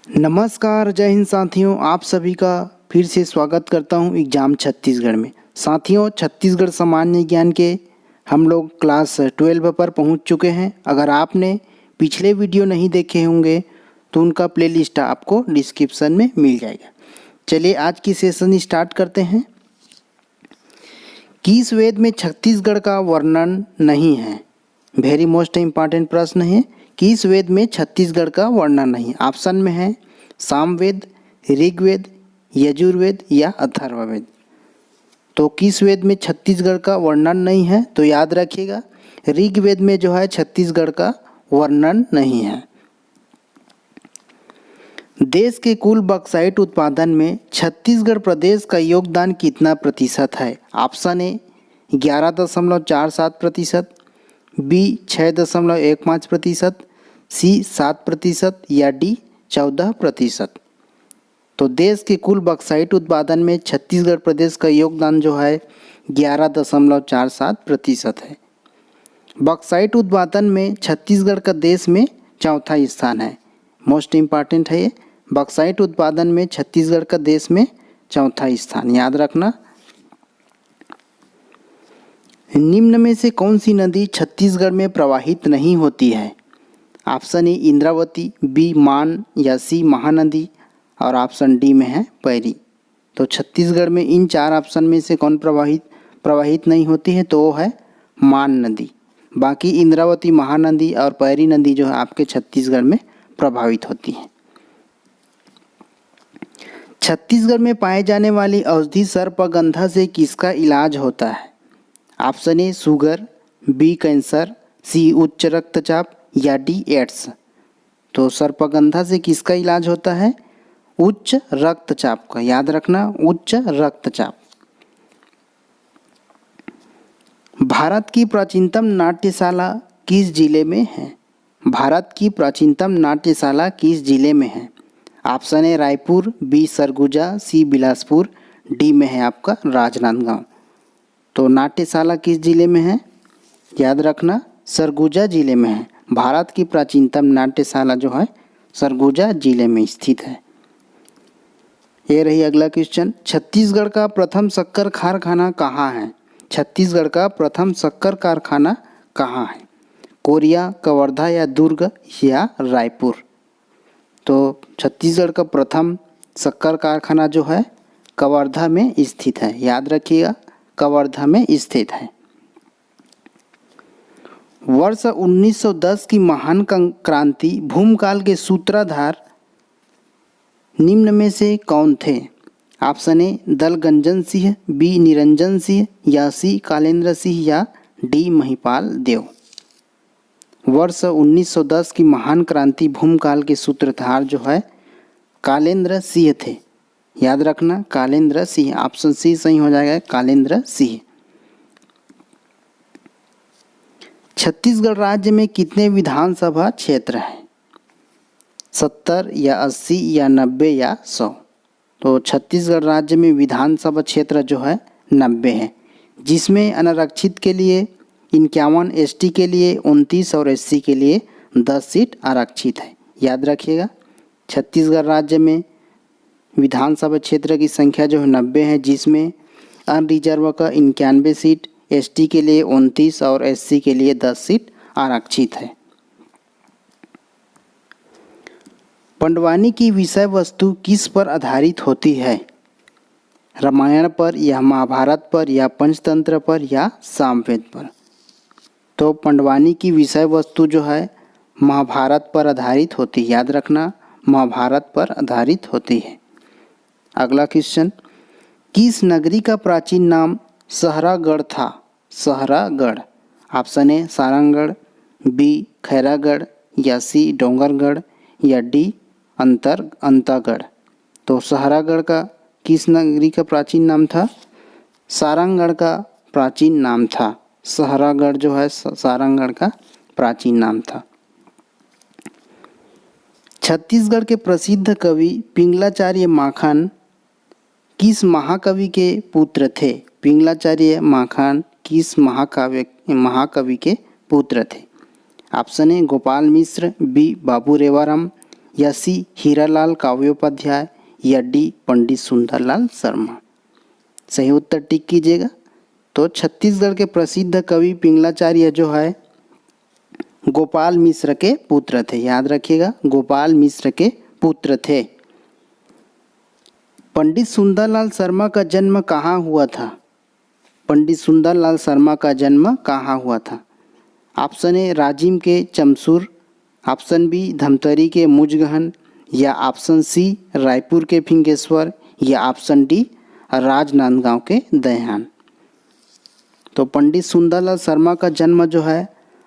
नमस्कार, जय हिंद साथियों। आप सभी का फिर से स्वागत करता हूं एग्ज़ाम छत्तीसगढ़ में। साथियों, छत्तीसगढ़ सामान्य ज्ञान के हम लोग क्लास 12 पर पहुंच चुके हैं। अगर आपने पिछले वीडियो नहीं देखे होंगे तो उनका प्लेलिस्ट आपको डिस्क्रिप्शन में मिल जाएगा। चलिए आज की सेशन स्टार्ट करते हैं। किस वेद में छत्तीसगढ़ का वर्णन नहीं है? वेरी मोस्ट इम्पॉर्टेंट प्रश्न है। किस वेद में छत्तीसगढ़ का वर्णन नहीं? ऑप्शन में है सामवेद, ऋग्वेद, यजुर्वेद या अथर्ववेद। तो किस वेद में छत्तीसगढ़ का वर्णन नहीं है? तो याद रखिएगा, ऋग्वेद में जो है छत्तीसगढ़ का वर्णन नहीं है। देश के कुल बॉक्साइट उत्पादन में छत्तीसगढ़ प्रदेश का योगदान कितना प्रतिशत है? ऑप्शन ए 11.47%, बी 6.15%, सी 7% या डी 14%। तो देश के कुल बॉक्साइट उत्पादन में छत्तीसगढ़ प्रदेश का योगदान जो है 11.47% है। बॉक्साइट उत्पादन में छत्तीसगढ़ का देश में चौथा स्थान है। मोस्ट इम्पॉर्टेंट है ये। बॉक्साइट उत्पादन में छत्तीसगढ़ का देश में चौथा स्थान, याद रखना। निम्न में से कौन सी नदी छत्तीसगढ़ में प्रवाहित नहीं होती है? ऑप्शन ए इंद्रावती, बी मान या सी महानदी और ऑप्शन डी में है पैरी। तो छत्तीसगढ़ में इन चार ऑप्शन में से कौन प्रवाहित नहीं होती है? तो वो है मान नदी। बाकी इंद्रावती, महानदी और पैरी नदी जो है आपके छत्तीसगढ़ में प्रभावित होती है। छत्तीसगढ़ में पाए जाने वाली औषधि सर्पगंधा से किसका इलाज होता है? Option A sugar, B cancer, C उच्च रक्तचाप या डी एड्स। तो सर्पगंधा से किसका इलाज होता है? उच्च रक्तचाप का, याद रखना, उच्च रक्तचाप। भारत की प्राचीनतम नाट्यशाला किस जिले में है? भारत की प्राचीनतम नाट्यशाला किस जिले में है? Option A Raipur, B Surguja, C Bilaspur, D में है आपका राजनांदगांव। तो नाट्यशाला किस जिले में है? याद रखना, सरगुजा जिले में है। भारत की प्राचीनतम नाट्यशाला जो है सरगुजा जिले में स्थित है। ये रही अगला क्वेश्चन। छत्तीसगढ़ का प्रथम शक्कर कारखाना कहाँ है? छत्तीसगढ़ का प्रथम शक्कर कारखाना कहाँ है? कोरिया, कवर्धा या दुर्ग या रायपुर। तो छत्तीसगढ़ का प्रथम शक्कर कारखाना जो है कवर्धा में स्थित है, याद रखिएगा, कवर्धा में स्थित है। वर्ष 1910 की महान क्रांति भूमकाल के सूत्रधार निम्न में से कौन थे? Option A Dalganjan Singh, B Niranjan Singh या सी कालेंद्र सिंह या डी महिपाल देव। वर्ष 1910 की महान क्रांति भूमकाल के सूत्रधार जो है कालेंद्र सिंह थे, याद रखना, कालेंद्र सिंह। ऑप्शन सी सही हो जाएगा, कालेंद्र सिंह। छत्तीसगढ़ राज्य में कितने विधानसभा क्षेत्र हैं? 70 या 80 या 90 या 100। तो छत्तीसगढ़ राज्य में विधानसभा क्षेत्र जो है 90 है, जिसमें अनारक्षित के लिए 51, एसटी के लिए 29 और एससी के लिए 10 सीट आरक्षित है, याद रखिएगा। छत्तीसगढ़ राज्य में विधानसभा क्षेत्र की संख्या जो है 90 है, जिसमें अनरिजर्व का 91 सीट, एसटी के लिए 29 और एससी के लिए 10 सीट आरक्षित है। पंडवानी की विषय वस्तु किस पर आधारित होती है? रामायण पर या महाभारत पर या पंचतंत्र पर या सामवेद पर? तो पंडवानी की विषय वस्तु जो है महाभारत पर आधारित होती है, याद रखना, महाभारत पर आधारित होती है। अगला क्वेश्चन। किस नगरी का प्राचीन नाम सहरागढ़ था? Sahragarh. Option A Sarangarh, B Khairagarh या सी डोंगरगढ़ या डी अंतागढ़। तो सहरागढ़ का किस नगरी का प्राचीन नाम था? सारंगढ़ का प्राचीन नाम था। सहरागढ़ जो है सारंगढ़ का प्राचीन नाम था। छत्तीसगढ़ के प्रसिद्ध कवि पिंगलाचार्य माखन किस महाकवि के पुत्र थे? पिंगलाचार्य माखन किस महाकवि के पुत्र थे? Option A Gopal Mishra, B Babu Rewaram या सी हीरालाल काव्योपाध्याय या डी पंडित सुंदरलाल शर्मा। सही उत्तर टिक कीजिएगा। तो छत्तीसगढ़ के प्रसिद्ध कवि पिंगलाचार्य जो है गोपाल मिश्र के पुत्र थे। याद रखिएगा, गोपाल मिश्र के पुत्र थे। पंडित सुंदरलाल शर्मा का जन्म कहाँ हुआ था? पंडित सुंदरलाल शर्मा का जन्म कहाँ हुआ था? ऑप्शन ए राजिम के चमसूर, ऑप्शन बी धमतरी के मुजगहन, या ऑप्शन सी रायपुर के फिंगेश्वर, या ऑप्शन डी राजनांदगांव के दयान। तो पंडित सुंदरलाल शर्मा का जन्म जो है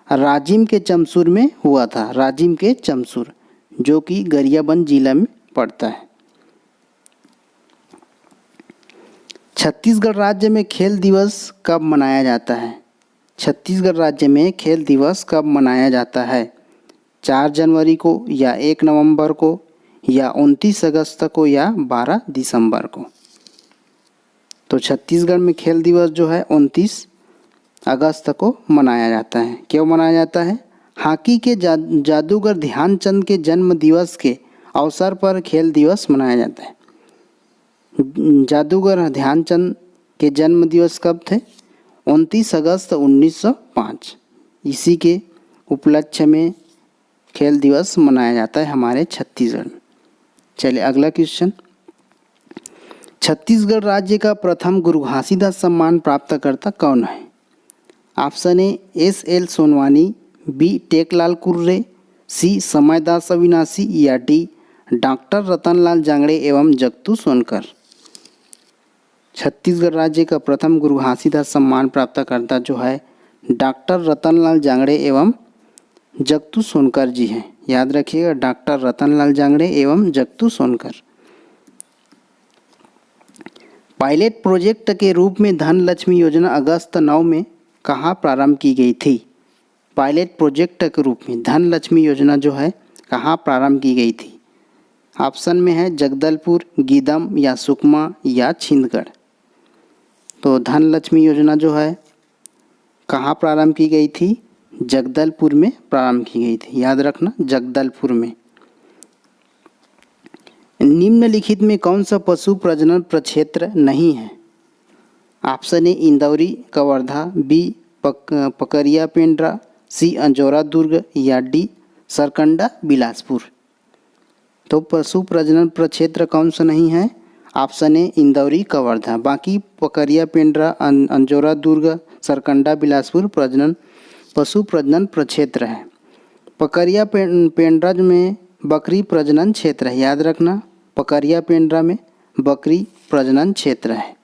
राजिम के चमसूर में हुआ था। राजिम के चमसूर जो कि गरियाबंद जिला में पड़ता है। छत्तीसगढ़ राज्य में खेल दिवस कब मनाया जाता है? छत्तीसगढ़ राज्य में खेल दिवस कब मनाया जाता है? 4 जनवरी को, या 1 नवंबर को, या 29 अगस्त को, या 12 दिसंबर को। तो छत्तीसगढ़ में खेल दिवस जो है 29 अगस्त को मनाया जाता है। क्यों मनाया जाता है? हॉकी के जादूगर ध्यानचंद के जन्म दिवस के अवसर पर खेल दिवस मनाया जाता है। जादूगर ध्यानचंद के जन्म दिवस कब थे? 29 अगस्त 1905। इसी के उपलक्ष्य में खेल दिवस मनाया जाता है हमारे छत्तीसगढ़ में। चलिए अगला क्वेश्चन। छत्तीसगढ़ राज्य का प्रथम गुरु घासीदास सम्मान प्राप्तकर्ता कौन है? Option A S L. Sonwani, B Teklal Kurre, C Samaydas Avinashi, या डी डॉक्टर रतनलाल जांगड़े एवं जगतू सोनकर। छत्तीसगढ़ राज्य का प्रथम गुरु घासीदास सम्मान प्राप्तकर्ता जो है डॉक्टर रतनलाल जांगड़े एवं जगतू सोनकर जी हैं। याद रखिएगा, डॉक्टर रतनलाल जांगड़े एवं जगतू सोनकर। पायलट प्रोजेक्ट के रूप में धनलक्ष्मी योजना अगस्त 9 में कहाँ प्रारंभ की गई थी? पायलट प्रोजेक्ट के रूप में धनलक्ष्मी योजना जो है कहाँ प्रारंभ की गई थी? ऑप्शन में है जगदलपुर, गीदम, या सुकमा, या छिंदगढ़। तो धनलक्ष्मी योजना जो है कहाँ प्रारंभ की गई थी? जगदलपुर में प्रारंभ की गई थी। याद रखना, जगदलपुर में। निम्नलिखित में कौन सा पशु प्रजनन प्रक्षेत्र नहीं है? Option A Indauri Kawardha, B Pakaria Pendra, C Anjora Durg, या डी सरकंडा बिलासपुर। तो पशु प्रजनन प्रक्षेत्र कौन सा नहीं है? ऑप्शन ए इंदौरी कवर्धा, बाकी पकरिया पेंड्रा, अंजोरा दुर्ग, सरकंडा बिलासपुर पशु प्रजनन प्रक्षेत्र है। पकरिया पेंड्रा में बकरी प्रजनन क्षेत्र है। याद रखना, पकरिया पेंड्रा में बकरी प्रजनन क्षेत्र है।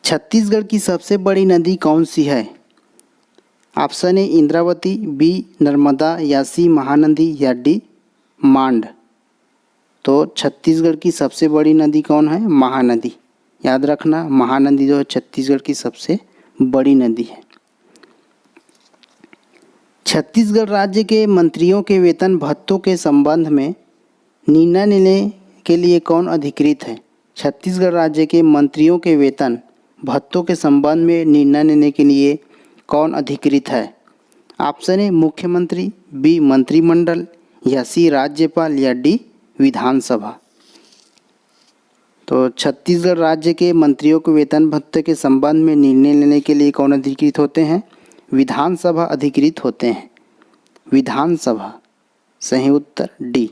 छत्तीसगढ़ की सबसे बड़ी नदी कौन सी है? Option A Indravati, B Narmada, या सी महानदी, या डी मांड। तो छत्तीसगढ़ की सबसे बड़ी नदी कौन है? महानदी। याद रखना, महानदी जो है छत्तीसगढ़ की सबसे बड़ी नदी है। छत्तीसगढ़ राज्य के मंत्रियों के वेतन भत्तों के संबंध में निर्णय लेने के लिए कौन अधिकृत है? छत्तीसगढ़ राज्य के मंत्रियों के वेतन भत्तों के संबंध में निर्णय लेने के लिए कौन अधिकृत है? ऑप्शन ए मुख्यमंत्री, बी मंत्रिमंडल, या सी राज्यपाल, या डी विधानसभा। तो छत्तीसगढ़ राज्य के मंत्रियों के वेतन भत्ते के संबंध में निर्णय लेने के लिए कौन अधिकृत होते हैं? विधानसभा अधिकृत होते हैं। विधानसभा। सही उत्तर डी।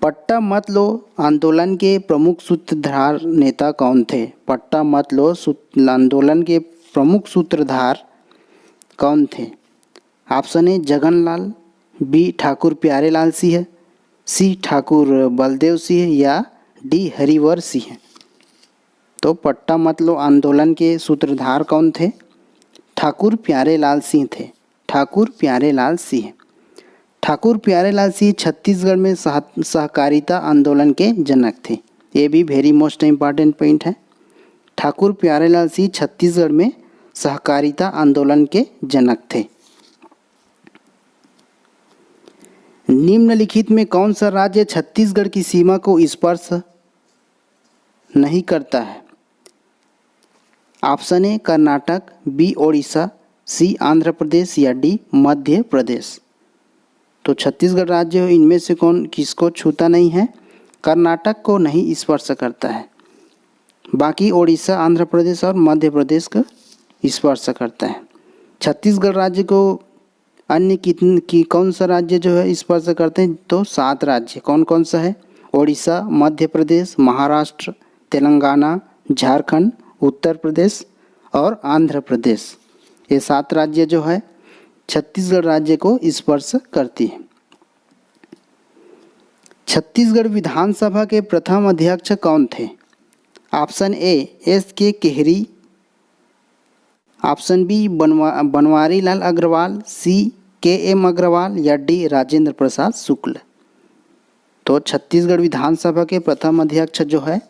पट्टा मत लो आंदोलन के प्रमुख सूत्रधार नेता कौन थे? पट्टा मत लो आंदोलन के प्रमुख सूत्रधार कौन थे? Option A Jaganlal, B Thakur Pyarelal Singh, C Thakur Baldev Singh, या डी हरिवर सिंह। तो पट्टा मत लो आंदोलन के सूत्रधार कौन थे? ठाकुर प्यारेलाल सिंह थे। ठाकुर प्यारेलाल सिंह। ठाकुर प्यारेलाल सिंह छत्तीसगढ़ में सहकारिता आंदोलन के जनक थे। ये भी वेरी मोस्ट इम्पॉर्टेंट पॉइंट है। ठाकुर प्यारेलाल सिंह छत्तीसगढ़ में सहकारिता आंदोलन के जनक थे। निम्नलिखित में कौन सा राज्य छत्तीसगढ़ की सीमा को स्पर्श नहीं करता है? Option A Karnataka, B Odisha, C Andhra Pradesh, या डी मध्य प्रदेश। तो छत्तीसगढ़ राज्य हो, इनमें से कौन किसको छूता नहीं है? कर्नाटक को नहीं स्पर्श करता है। बाकी ओडिशा, आंध्र प्रदेश और मध्य प्रदेश को स्पर्श करता है। छत्तीसगढ़ राज्य को अन्य कौन सा राज्य जो है स्पर्श करते हैं? तो 7 राज्य। कौन कौन सा है? ओडिशा, मध्य प्रदेश, महाराष्ट्र, तेलंगाना, झारखंड, उत्तर प्रदेश और आंध्र प्रदेश। ये 7 राज्य जो है छत्तीसगढ़ राज्य को स्पर्श करती है। छत्तीसगढ़ विधानसभा के प्रथम अध्यक्ष कौन थे? ऑप्शन ए एस के केहरी, ऑप्शन बी बनवारी लाल अग्रवाल, सी के एम अग्रवाल या डी राजेंद्र प्रसाद शुक्ल। तो छत्तीसगढ़ विधानसभा के प्रथम अध्यक्ष जो है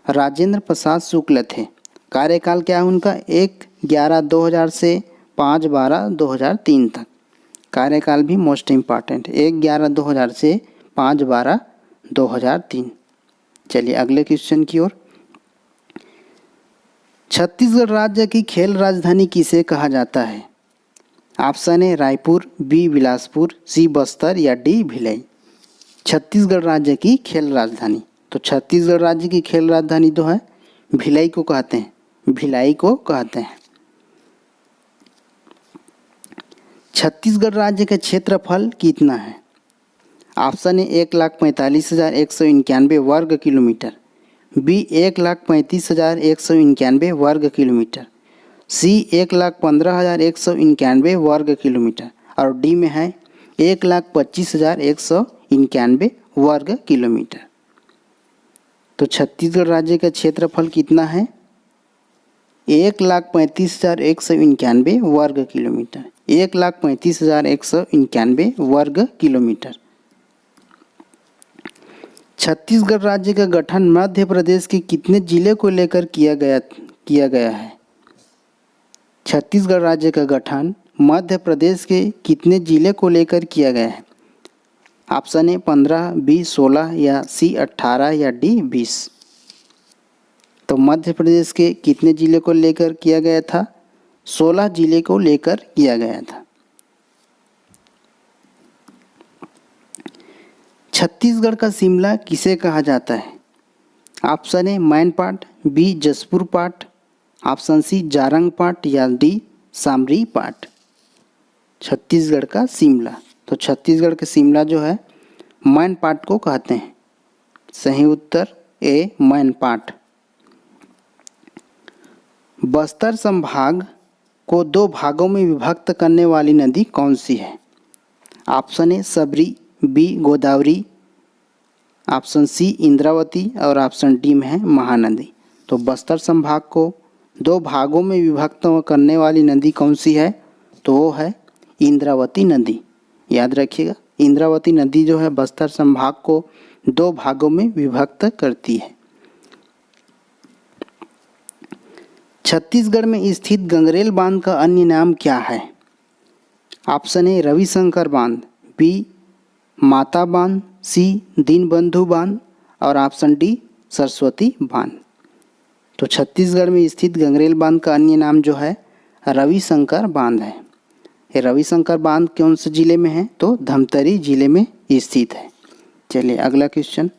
राजेंद्र प्रसाद शुक्ल थे। कार्यकाल क्या है उनका? 1/11/2000 से 5/12/2003 तक। कार्यकाल भी मोस्ट इम्पॉर्टेंट, 1/11/2000 से 5/12/2003। चलिए अगले क्वेश्चन की ओर। छत्तीसगढ़ राज्य की खेल राजधानी किसे कहा जाता है? Option A Raipur, B Bilaspur, C Bastar या डी भिलाई। छत्तीसगढ़ राज्य की खेल राजधानी, तो छत्तीसगढ़ राज्य की खेल राजधानी तो है भिलाई को कहते हैं, भिलाई को कहते हैं। छत्तीसगढ़ राज्य का क्षेत्रफल कितना है? ऑप्शन ए 1,45,191 वर्ग किलोमीटर, बी 1,35,191 वर्ग किलोमीटर, सी 1,15,191 वर्ग किलोमीटर और डी में है 1,25,191 वर्ग किलोमीटर। तो छत्तीसगढ़ राज्य का क्षेत्रफल कितना है? 1,35,191 वर्ग किलोमीटर, 1,35,191 वर्ग किलोमीटर। छत्तीसगढ़ राज्य का गठन मध्य प्रदेश के कितने जिले को लेकर किया गया है? छत्तीसगढ़ राज्य का गठन मध्य प्रदेश के कितने जिले को लेकर किया गया है? ऑप्शन ए 15, बी 16 या सी 18 या डी 20। तो मध्य प्रदेश के कितने जिले को लेकर किया गया था? 16 जिले को लेकर किया गया था। छत्तीसगढ़ का शिमला किसे कहा जाता है? Option A Mainpat, B Jaspur Pat, option सी जारंग पाट या डी सामरी पाट। छत्तीसगढ़ का शिमला, तो छत्तीसगढ़ का शिमला जो है मैनपाट को कहते हैं। सही उत्तर ए मैनपाट। बस्तर संभाग को 2 भागों में विभक्त करने वाली नदी कौन सी है? Option A Sabari, B Godavari, option C Indravati और ऑप्शन डी में है महानदी। तो बस्तर संभाग को 2 भागों में विभक्त करने वाली नदी कौन सी है? तो वो है इंद्रावती नदी। याद रखिएगा, इंद्रावती नदी जो है बस्तर संभाग को 2 भागों में विभक्त करती है। छत्तीसगढ़ में स्थित गंगरेल बांध का अन्य नाम क्या है? ऑप्शन ए रविशंकर बांध, बी माता बांध, सी दीनबंधु बांध और ऑप्शन डी सरस्वती बांध। तो छत्तीसगढ़ में स्थित गंगरेल बांध का अन्य नाम जो है रविशंकर बांध है। ये रविशंकर बांध कौन से जिले में है? तो धमतरी जिले में स्थित है। चलिए अगला क्वेश्चन।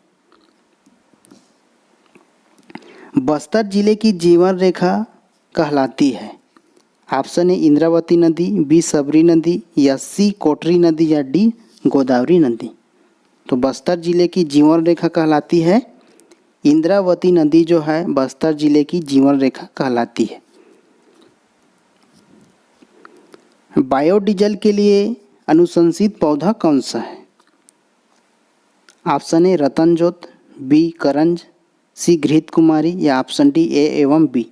बस्तर जिले की जीवन रेखा कहलाती है? ऑप्शन ए इंद्रावती नदी, बी सबरी नदी या सी कोटरी नदी या डी गोदावरी नदी। तो बस्तर जिले की जीवन रेखा कहलाती है इंद्रावती नदी जो है बस्तर जिले की जीवन रेखा कहलाती है। बायोडीजल के लिए अनुशंसित पौधा कौन सा है? ऑप्शन ए रतनजोत, बी करंज, सी घृत कुमारी या ऑप्शन डी ए एवं बी।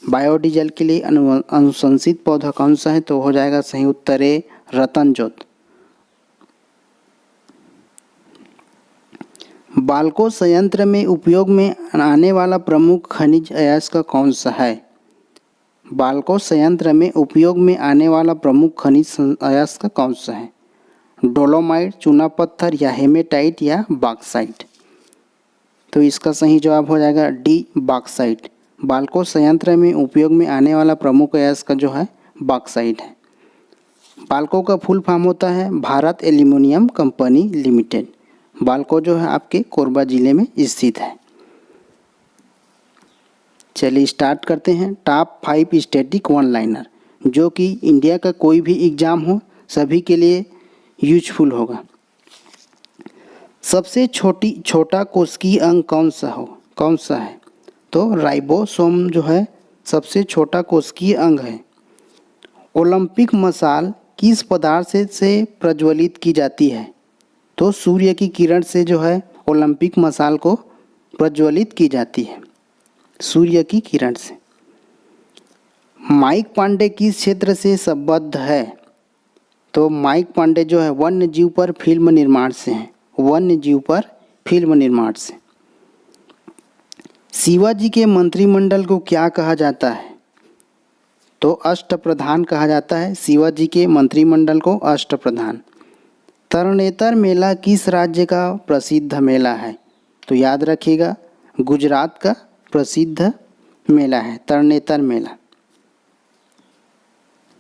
बायोडीजल के लिए अनुशंसित पौधा कौन सा है? तो हो जाएगा सही उत्तर ए रतनजोत। बाल्को संयंत्र में उपयोग में आने वाला प्रमुख खनिज अयस्क कौन सा है? बाल्को संयंत्र में उपयोग में आने वाला प्रमुख खनिज अयस्क कौन सा है? डोलोमाइट, चूना पत्थर या हेमेटाइट या बॉक्साइट। तो इसका सही जवाब हो जाएगा डी बॉक्साइट। बाल्को संयंत्र में उपयोग में आने वाला प्रमुख अयस्क जो है बॉक्साइट है। बाल्को का फुल फॉर्म होता है Bharat aluminium company limited. Balco जो है आपके कोरबा ज़िले में स्थित है। चलिए स्टार्ट करते हैं। टॉप 5 स्टैटिक वन लाइनर, जो कि इंडिया का कोई भी एग्ज़ाम हो सभी के लिए यूजफुल होगा। सबसे छोटा कोशिकीय अंग कौन सा है? तो राइबोसोम जो है सबसे छोटा कोशिकीय अंग है। ओलंपिक मशाल किस पदार्थ से प्रज्वलित की जाती है? तो सूर्य की किरण से जो है ओलंपिक मशाल को प्रज्वलित की जाती है, सूर्य की किरण से। माइक पांडे किस क्षेत्र से संबद्ध है? तो माइक पांडे जो है वन्य जीव पर फिल्म निर्माण से हैं, वन्य जीव पर फिल्म निर्माण से। शिवाजी के मंत्रिमंडल को क्या कहा जाता है? तो अष्टप्रधान कहा जाता है। शिवाजी के मंत्रिमंडल को अष्टप्रधान। तरणेतर मेला किस राज्य का प्रसिद्ध मेला है? तो याद रखिएगा गुजरात का प्रसिद्ध मेला है तरणेतर मेला।